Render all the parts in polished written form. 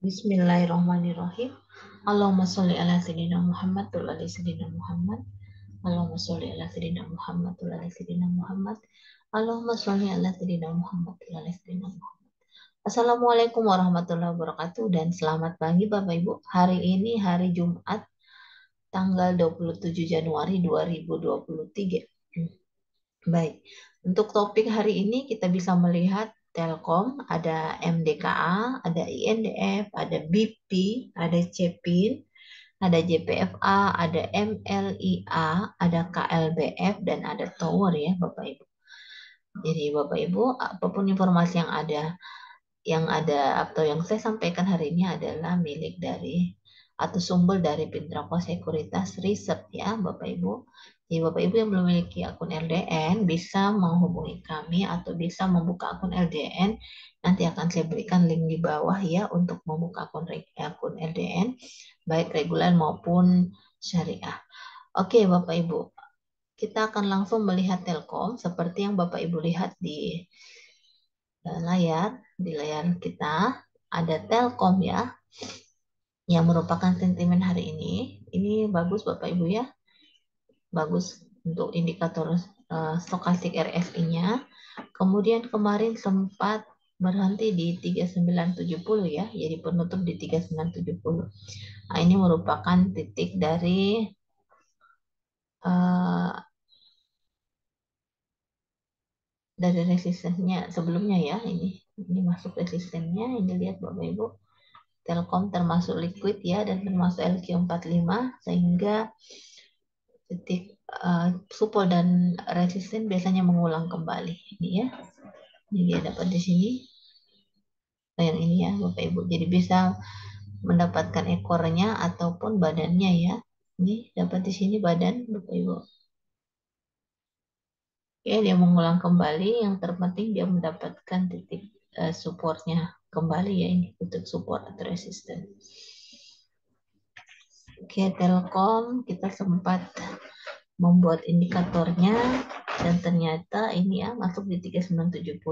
Bismillahirrahmanirrahim. Allahumma sholli ala sayyidina Muhammad wa ala sayyidina Muhammad. Allahumma sholli ala sayyidina Muhammad wa ala sayyidina Muhammad. Allahumma sholli ala sayyidina Muhammad wa ala sayyidina Muhammad. Assalamualaikum warahmatullahi wabarakatuh dan selamat pagi Bapak Ibu. Hari ini hari Jumat tanggal 27 Januari 2023. Baik, untuk topik hari ini kita bisa melihat Telkom, ada MDKA, ada INDF, ada BP, ada CEPIN, ada JPFA, ada MLIA, ada KLBF, dan ada Tower ya Bapak Ibu. Jadi Bapak Ibu, apapun informasi yang ada atau yang saya sampaikan hari ini adalah milik dari atau sumber dari Pintrako Sekuritas Riset ya Bapak Ibu. Jadi Bapak Ibu yang belum memiliki akun LDN bisa menghubungi kami atau bisa membuka akun LDN. Nanti akan saya berikan link di bawah ya untuk membuka akun LDN baik reguler maupun syariah. Oke Bapak Ibu, kita akan langsung melihat Telkom seperti yang Bapak Ibu lihat di layar kita ada Telkom ya yang merupakan sentimen hari ini. Ini bagus Bapak Ibu ya. Bagus untuk indikator stokastik RSI-nya. Kemudian kemarin sempat berhenti di 3970 ya. Jadi penutup di 3970. Nah, ini merupakan titik dari resistennya sebelumnya ya. Ini masuk resistennya. Ini lihat Bapak Ibu. Telkom termasuk liquid ya dan termasuk LQ45 sehingga titik support dan resisten biasanya mengulang kembali. Ini ya. Ini dia dapat di sini. Yang ini ya Bapak Ibu. Jadi bisa mendapatkan ekornya ataupun badannya ya. Ini dapat di sini badan Bapak Ibu. Ya, dia mengulang kembali. Yang terpenting dia mendapatkan titik supportnya kembali ya, ini titik support atau resisten. Oke, Telkom kita sempat membuat indikatornya dan ternyata ini ya masuk di 3970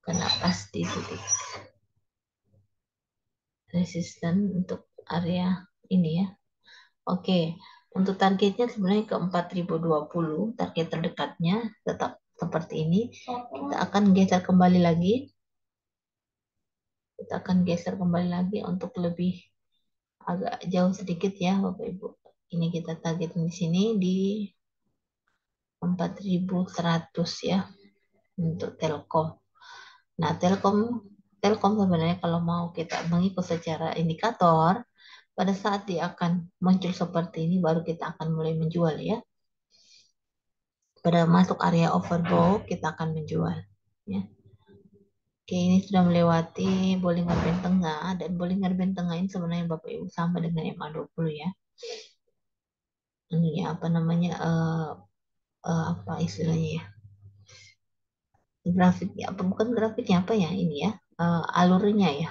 karena pas di titik resisten untuk area ini ya. Oke, untuk targetnya sebenarnya ke 4020, target terdekatnya tetap seperti ini. Kita akan geser kembali lagi. Kita akan geser kembali lagi untuk lebih agak jauh sedikit ya Bapak Ibu. Ini kita target di sini di 4100 ya untuk Telkom. Nah, Telkom sebenarnya kalau mau kita mengikut secara indikator, pada saat dia akan muncul seperti ini baru kita akan mulai menjual ya. Pada masuk area overbought kita akan menjual ya. Oke, ini sudah melewati Bollinger Band tengah dan Bollinger Band tengah ini sebenarnya Bapak Ibu sama dengan MA20 ya. Ini apa namanya apa istilahnya ya? Grafiknya apa bukan grafiknya apa ya ini ya? Alurnya ya.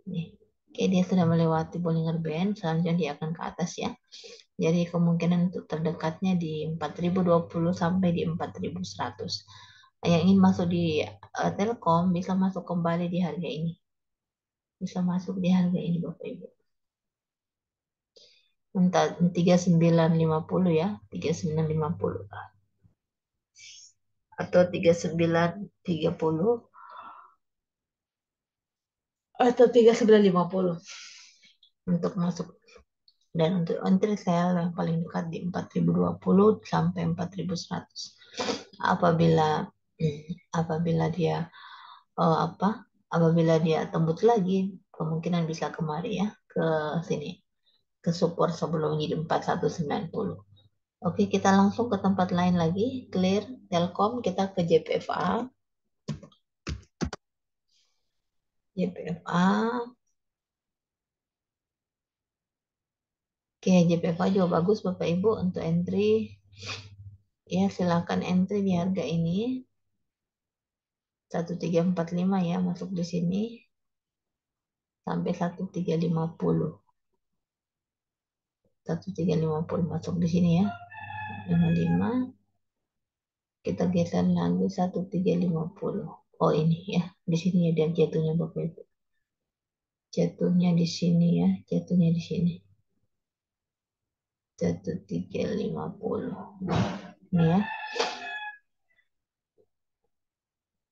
Nih. Oke, dia sudah melewati Bollinger Band, selanjutnya dia akan ke atas ya. Jadi kemungkinan untuk terdekatnya di 4020 sampai di 4100. Yang ingin masuk di Telkom bisa masuk kembali di harga ini. Bisa masuk di harga ini Bapak Ibu. Entah 3950 ya, 3950 atau 3930 atau 3950 untuk masuk. Dan untuk entry sale yang paling dekat di 4020 sampai 4100. Apabila apabila dia apa? Apabila dia tembus lagi, kemungkinan bisa kemari ya ke sini ke support sebelumnya di 4190. Oke, kita langsung ke tempat lain lagi. Clear Telkom, kita ke JPFA. JPFA. Oke, JPFA juga bagus Bapak Ibu untuk entry. Ya, silakan entry di harga ini. 1345 ya, masuk di sini. Sampai 1350. 1350 masuk di sini ya. 55. Kita geser lagi 1350. Oh ini ya, di sini ya dia jatuhnya Bapak Ibu. Jatuhnya di sini ya, jatuhnya di sini. 1350. Ini ya.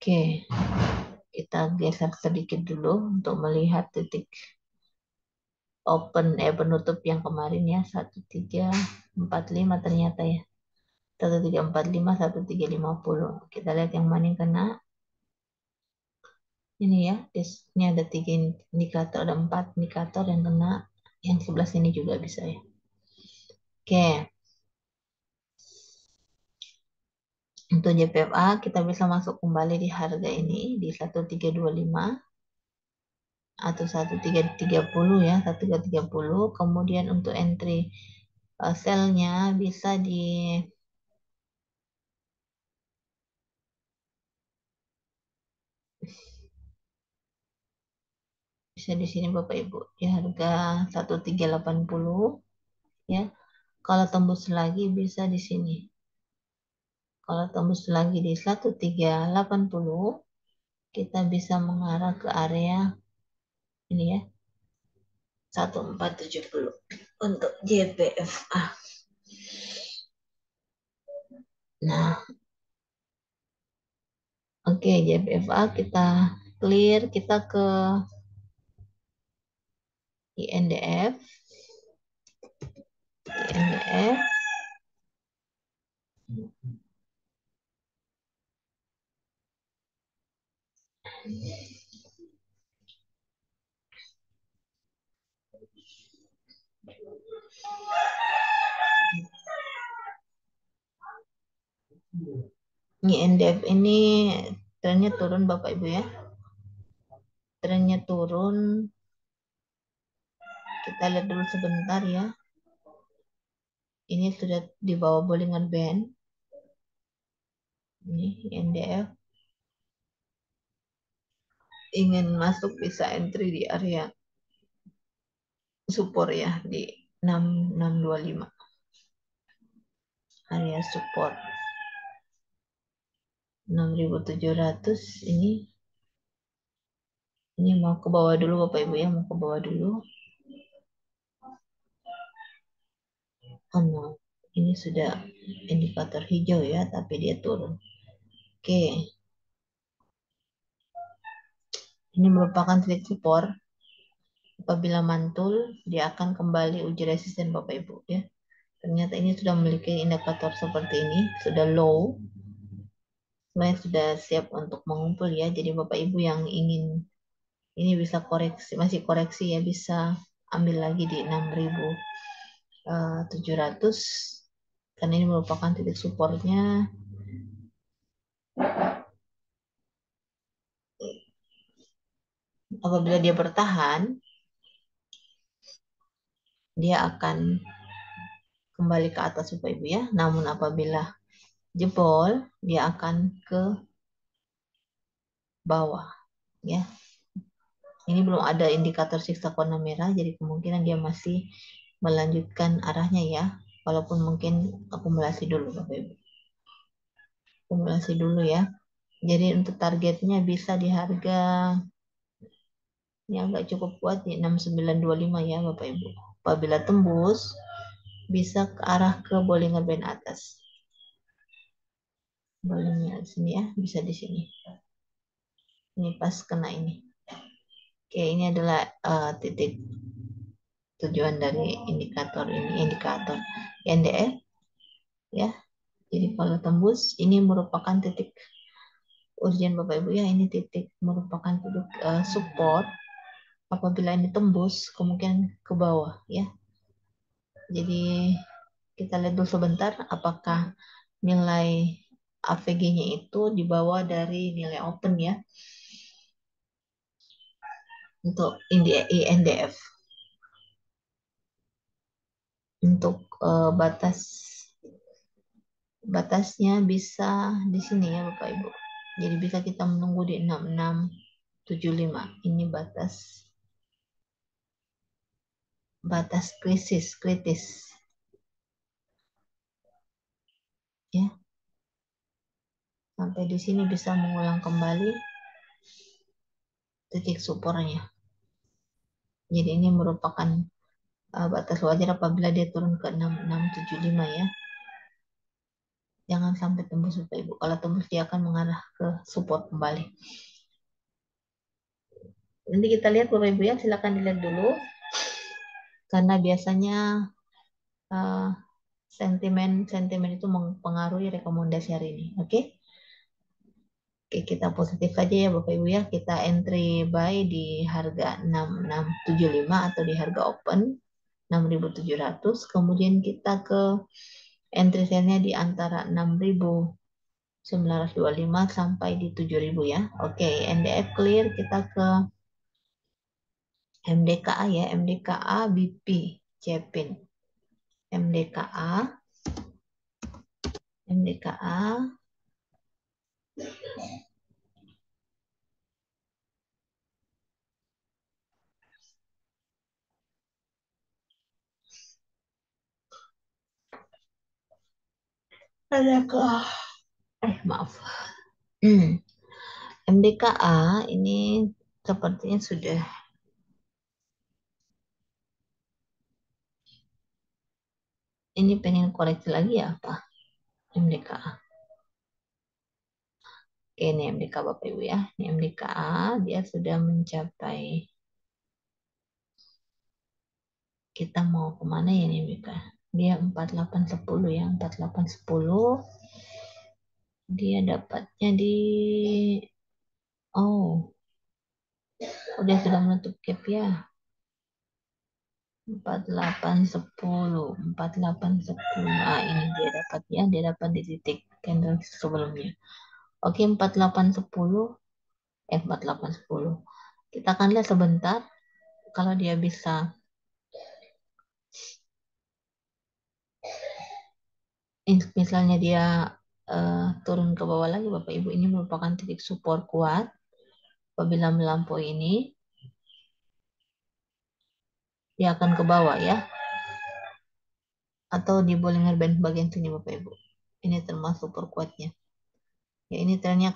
Oke, kita geser sedikit dulu untuk melihat titik penutup yang kemarin ya, 1345 ternyata ya. 1345, 1350. Kita lihat yang mana yang kena. Ini ya, ini ada 3 indikator, ada 4 indikator yang kena. Yang sebelah sini juga bisa ya. Oke, untuk JPFA kita bisa masuk kembali di harga ini di 1325 atau 1330 ya, 1330. Kemudian untuk entry sell-nya bisa di sini Bapak Ibu di harga 1380 ya. Kalau tembus lagi bisa di sini. Kalau tembus lagi di 1380 kita bisa mengarah ke area ini ya, 1470 untuk JPFA. Nah, oke, JPFA kita clear, kita ke INDF. INDF. INDF ini trennya turun Bapak Ibu ya. Trennya turun. Kita lihat dulu sebentar ya. Ini sudah di bawah Bollinger Band. Ini INDF. Ingin masuk bisa entry di area support ya di 6625. Area support 6700 ini mau ke bawah dulu Bapak Ibu ya, mau ke bawah dulu. Oh no, ini sudah indikator hijau ya, tapi dia turun. Oke, ini merupakan titik support. Apabila mantul, dia akan kembali uji resisten Bapak Ibu ya. Ternyata ini sudah memiliki indikator seperti ini, sudah low. Sebenarnya sudah siap untuk mengumpul ya. Jadi Bapak Ibu yang ingin ini bisa koreksi, masih koreksi ya, bisa ambil lagi di 6700 karena ini merupakan titik supportnya. Apabila dia bertahan, dia akan kembali ke atas Bapak Ibu ya. Namun apabila jebol, dia akan ke bawah ya. Ini belum ada indikator siksa warna merah, jadi kemungkinan dia masih melanjutkan arahnya ya. Walaupun mungkin akumulasi dulu Bapak Ibu. Akumulasi dulu ya. Jadi untuk targetnya bisa di harga yang nggak cukup kuat di 6925 ya Bapak Ibu. Apabila tembus, bisa ke arah ke Bollinger Band atas. Bollinger sini ya, bisa di sini. Ini pas kena ini. Oke, ini adalah titik tujuan dari indikator ini, indikator NDF ya. Jadi kalau tembus, ini merupakan titik urgent Bapak Ibu ya, ini titik merupakan titik support. Apabila ini tembus, kemungkinan ke bawah ya. Jadi kita lihat dulu sebentar apakah nilai AVG-nya itu di bawah dari nilai open ya untuk INDF. Untuk batasnya bisa di sini ya Bapak Ibu. Jadi bisa kita menunggu di 6675. Ini batas kritis ya. Sampai di sini bisa mengulang kembali titik supportnya. Jadi ini merupakan batas wajar apabila dia turun ke 6675 ya. Jangan sampai tembus Bapak Ibu. Kalau tembus dia akan mengarah ke support kembali. Nanti kita lihat Bapak Ibu ya, silakan dilihat dulu. Karena biasanya uh, sentimen itu mempengaruhi rekomendasi hari ini. Oke? Oke, kita positif saja ya Bapak Ibu ya. Kita entry buy di harga 6675 atau di harga open 6.700. Kemudian kita ke entry sale-nya di antara 6.925 sampai di 7.000 ya. Oke, NDF clear, kita ke MDKA ya, MDKA BP Cepin. MDKA MDKA ada ke maaf. MDKA ini sepertinya sudah ini pengen koreksi lagi ya apa MDKA. Oke, ini MDKA Bapak Ibu ya. Ini MDKA dia sudah mencapai, kita mau kemana ya ini MDKA? Dia 4810 ya, 4810. Dia dapatnya di oh, udah sudah menutup gap ya. 4810. Ini dia dapat ya, dia dapat di titik candle sebelumnya. Oke, 4810 4810. Kita akan lihat sebentar kalau dia bisa misalnya dia turun ke bawah lagi Bapak Ibu, ini merupakan titik support kuat. Apabila melampaui ini dia akan ke bawah ya, atau di Bollinger Band bagian sini Bapak Ibu. Ini termasuk super kuatnya. Ya, ini trennya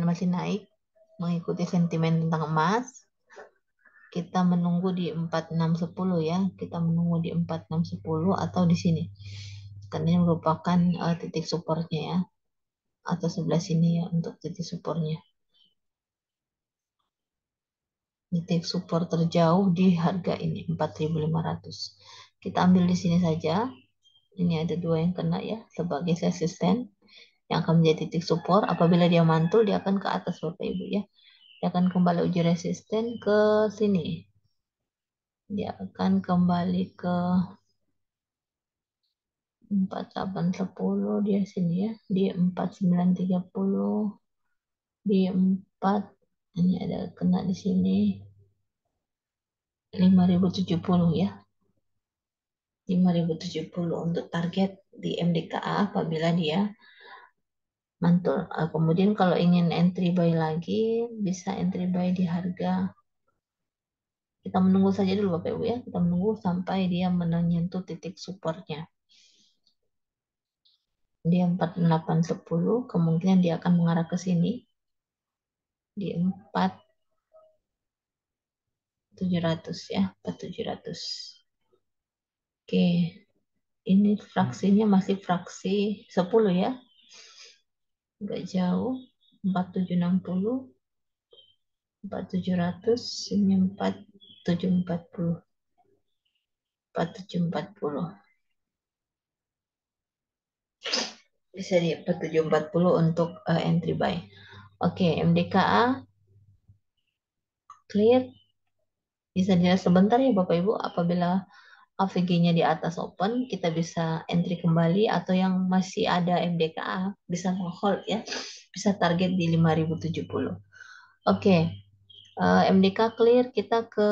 masih naik mengikuti sentimen tentang emas. Kita menunggu di 4610 ya. Kita menunggu di 4610 atau di sini. Karena ini merupakan titik supportnya ya. Atau sebelah sini ya untuk titik supportnya. Titik support terjauh di harga ini 4.500. Kita ambil di sini saja. Ini ada dua yang kena ya sebagai resisten yang akan menjadi titik support. Apabila dia mantul dia akan ke atas Bapak Ibu ya. Dia akan kembali uji resisten ke sini. Dia akan kembali ke 4810 dia sini ya. Di 4930 di 4 ini ada kena di sini 5070 ya. 5070 untuk target di MDKA apabila dia mantul. Kemudian kalau ingin entry buy lagi, bisa entry buy di harga. Kita menunggu saja dulu Bapak Ibu ya. Kita menunggu sampai dia menyentuh titik supportnya. Dia 4810, kemungkinan dia akan mengarah ke sini. Di 4700 ya, 4700. Oke, ini fraksinya masih fraksi 10 ya. Enggak jauh. 4760. 4700 ini 4740 4740 bisa di 4740 untuk entry buy. Oke, MDKA clear, bisa dilihat sebentar ya Bapak Ibu. Apabila AVG-nya di atas open kita bisa entry kembali, atau yang masih ada MDKA bisa hold ya, bisa target di 5070. Oke, MDK clear, kita ke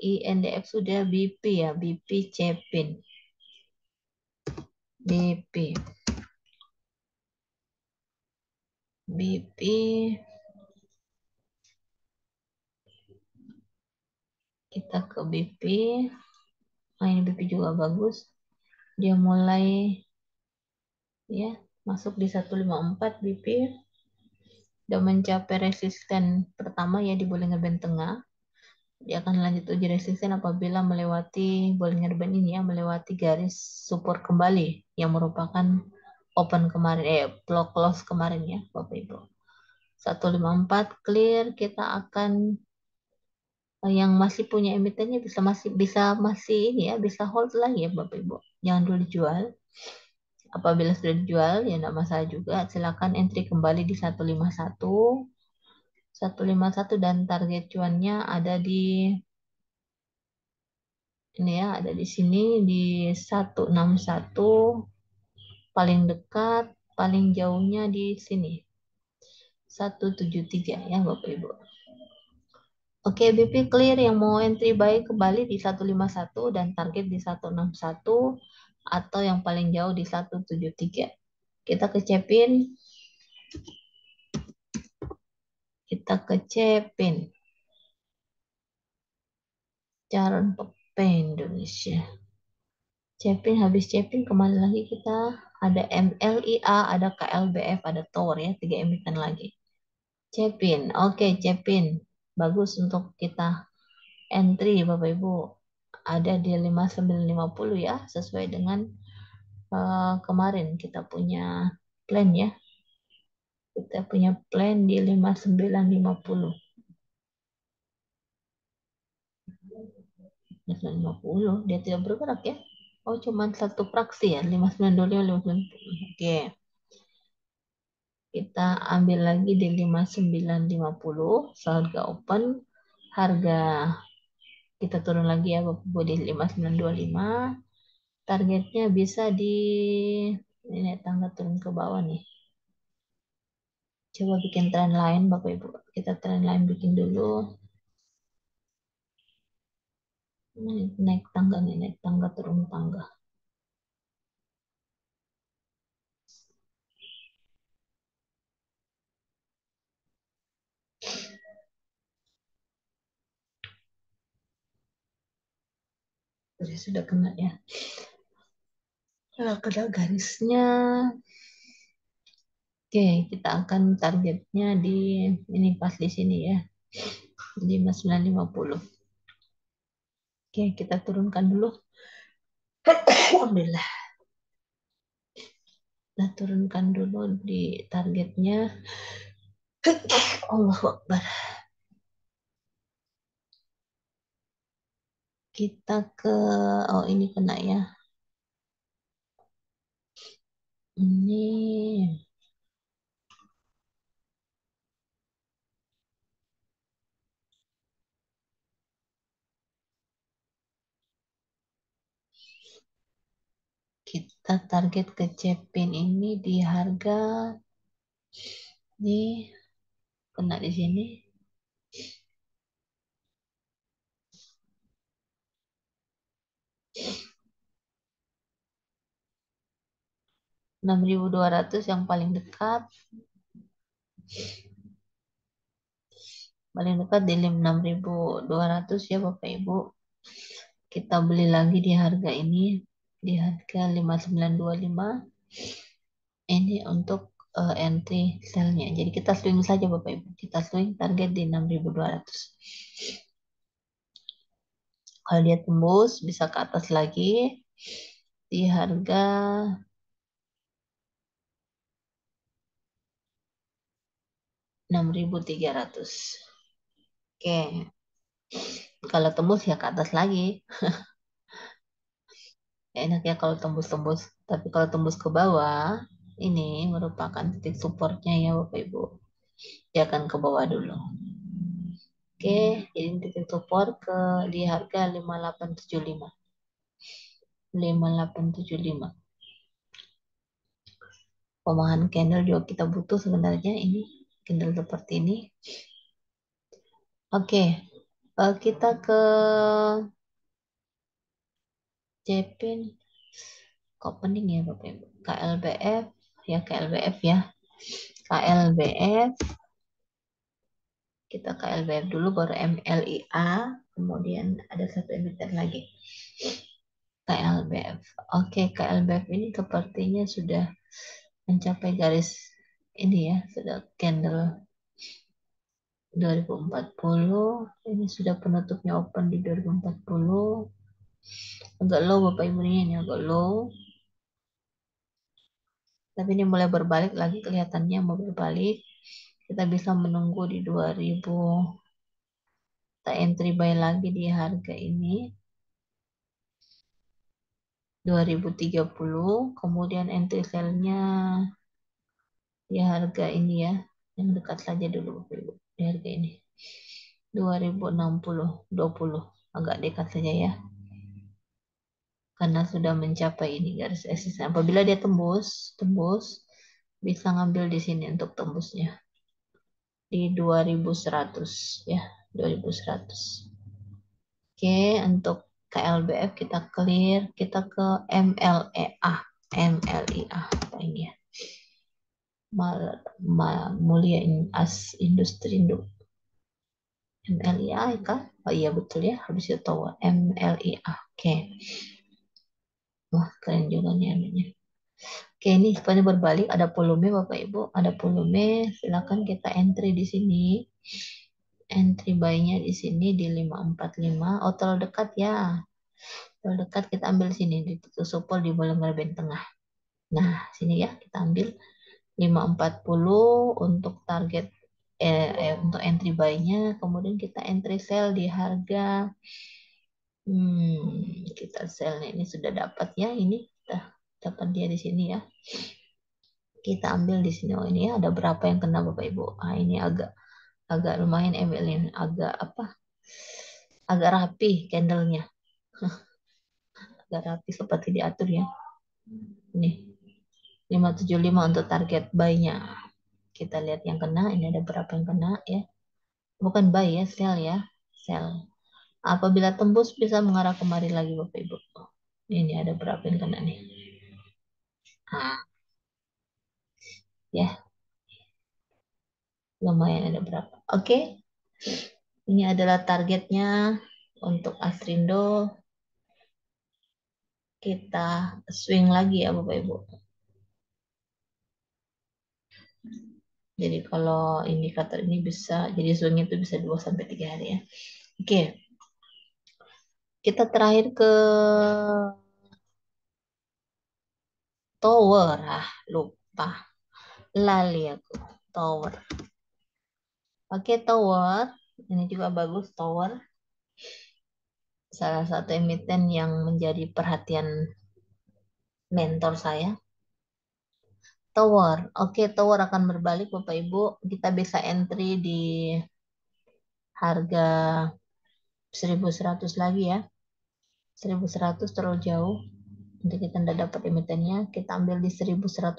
INDF sudah. BP ya, BP Cepin. BP. BP. Kita ke BP. Ini BP juga bagus. Dia mulai ya masuk di 154 BP. Sudah mencapai resisten pertama ya di Bollinger Band tengah. Dia akan lanjut uji resisten apabila melewati Bollinger Band ini ya, melewati garis support kembali yang merupakan open kemarin, block close kemarin ya, Bapak Ibu. 154 clear, kita akan yang masih punya emitennya bisa masih ini ya, bisa hold lagi ya Bapak Ibu. Jangan dulu dijual. Apabila sudah dijual ya tidak masalah juga. Silakan entry kembali di 151. 151 dan target cuannya ada di ini ya, ada di sini di 161, paling dekat, paling jauhnya di sini 173 ya Bapak Ibu. Oke, BP clear, yang mau entry buy kembali di 151 dan target di 161 atau yang paling jauh di 173. Kita kecepin. Kita kecepin. Jalan Pepe Indonesia. Cepin, habis cepin kembali lagi kita ada MLIA, ada KLBF, ada Tower ya, 3 emiten lagi. Cepin, oke Cepin, bagus untuk kita entry Bapak Ibu. Ada di 5950 ya, sesuai dengan kemarin kita punya plan ya. Kita punya plan di 5950. 5950, dia tidak bergerak ya. Oh, cuma satu fraksi ya, 5925, 5950. Oke. Kita ambil lagi di 5950, harga open. Harga kita turun lagi ya, Bapak di 5925. Targetnya bisa di ini tangga turun ke bawah nih. Coba bikin tren lain Bapak Ibu. Kita tren lain bikin dulu. Naik tangga nih, naik tangga turun tangga. Sudah kena ya. Kalau kena garisnya, oke, kita akan targetnya di ini pas di sini ya. 5950. Oke, kita turunkan dulu. Alhamdulillah. Kita turunkan dulu di targetnya. Allahu Akbar. Kita ke, oh ini kena ya. Ini kita target ke Cepin ini di harga ini kena di sini 6.200 yang paling dekat. Paling dekat di 6.200 ya Bapak Ibu. Kita beli lagi di harga ini, di harga 5925. Ini untuk entry sell-nya. Jadi kita swing saja Bapak Ibu. Kita swing target di 6.200. Kalau dia tembus bisa ke atas lagi di harga 6.300. Oke. Kalau tembus ya ke atas lagi. Ya, enak ya kalau tembus-tembus. Tapi kalau tembus ke bawah, ini merupakan titik supportnya ya Bapak Ibu. Dia akan ke bawah dulu. Oke, jadi titik support ke di harga 5875. 5875. Pemahaman candle juga kita butuh sebenarnya ini. Candle seperti ini. Oke, kita ke Cepin. Kok pening ya Bapak Ibu? KLBF, ya KLBF ya. KLBF. Kita KLBF dulu, baru MLIA. Kemudian ada satu emiten lagi. KLBF. Oke, KLBF ini sepertinya sudah mencapai garis ini ya, sudah candle 2040. Ini sudah penutupnya open di 2040. Agak low Bapak Ibu ini agak low. Tapi ini mulai berbalik lagi, kelihatannya mau berbalik. Kita bisa menunggu di 2000. Kita entry buy lagi di harga ini 2030. Kemudian entry sell-nya di harga ini ya, yang dekat saja dulu Bapak Ibu, di harga ini 2060, 20, agak dekat saja ya, karena sudah mencapai ini garis resisten. Apabila dia tembus bisa ngambil di sini untuk tembusnya di 2100 ya, 2100. Oke, untuk KLBF kita clear, kita ke MLEA. MLEA apa ini ya, Mulia Industri Indo. MLIA kah? Oh iya betul ya, habis itu tahu MLIA. Oke. Wah, keren juga nih namanya. Oke, ini sebenarnya berbalik, ada volume Bapak Ibu, ada volume. Silakan kita entry di sini. Entry buy-nya di sini di 545. Oh, terlalu dekat ya. Terlalu dekat, kita ambil sini di titik support di volume band tengah. Nah, sini ya, kita ambil 540 untuk target untuk entry buy-nya, kemudian kita entry sell di harga kita sell ini sudah dapat ya, ini kita dapat dia di sini ya. Kita ambil di sini. Oh, ini ya, ada berapa yang kena Bapak Ibu? Ah, ini agak lumayan Evelyn, agak apa? Agak rapi candlenya. Agak rapi seperti diatur ya. Ini 575 untuk target buy-nya. Kita lihat yang kena, ini ada berapa yang kena ya. Bukan buy ya, sell ya. Sell. Apabila tembus bisa mengarah kemari lagi Bapak Ibu. Ini ada berapa yang kena nih. Nah, ya, lumayan ada berapa. Oke. Ini adalah targetnya untuk Asrindo. Kita swing lagi ya Bapak Ibu. Jadi kalau indikator ini bisa, jadi swing itu bisa 2-3 hari ya. Oke. Kita terakhir ke tower. Lupa. Lali aku. Tower. Oke, tower. Ini juga bagus tower. Salah satu emiten yang menjadi perhatian mentor saya. Tower. Oke, tower akan berbalik Bapak Ibu. Kita bisa entry di harga 1100 lagi ya. 1100 terlalu jauh. Nanti kita tidak dapat emitennya. Kita ambil di 1110.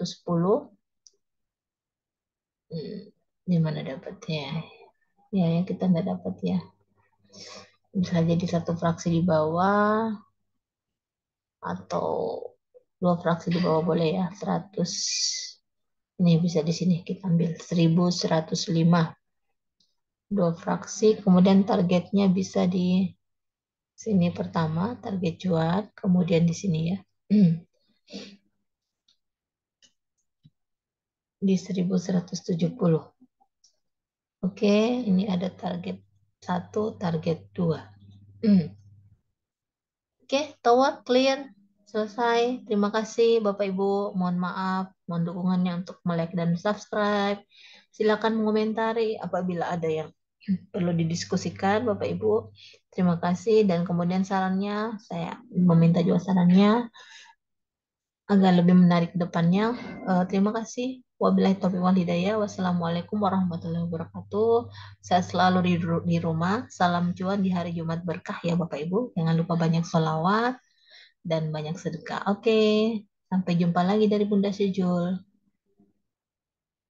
Di mana dapatnya? Ya, kita tidak dapat ya. Bisa jadi satu fraksi di bawah atau dua fraksi di bawah boleh ya. 100. Ini bisa di sini kita ambil 1105. Dua fraksi, kemudian targetnya bisa di sini pertama, target jual, kemudian di sini ya. Di 1170. Oke, ini ada target 1, target 2. Oke, tower clear. Selesai. Terima kasih Bapak Ibu. Mohon maaf, mohon dukungannya untuk like dan subscribe. Silakan mengomentari apabila ada yang perlu didiskusikan Bapak Ibu. Terima kasih dan kemudian sarannya, saya meminta juga sarannya agar lebih menarik ke depannya. Terima kasih. Wabillahi taufiq wal hidayah. Wassalamualaikum warahmatullahi wabarakatuh. Saya selalu di rumah. Salam cuan di hari Jumat berkah ya Bapak Ibu. Jangan lupa banyak sholawat dan banyak sedekah. Oke, sampai jumpa lagi dari Bunda Sejul.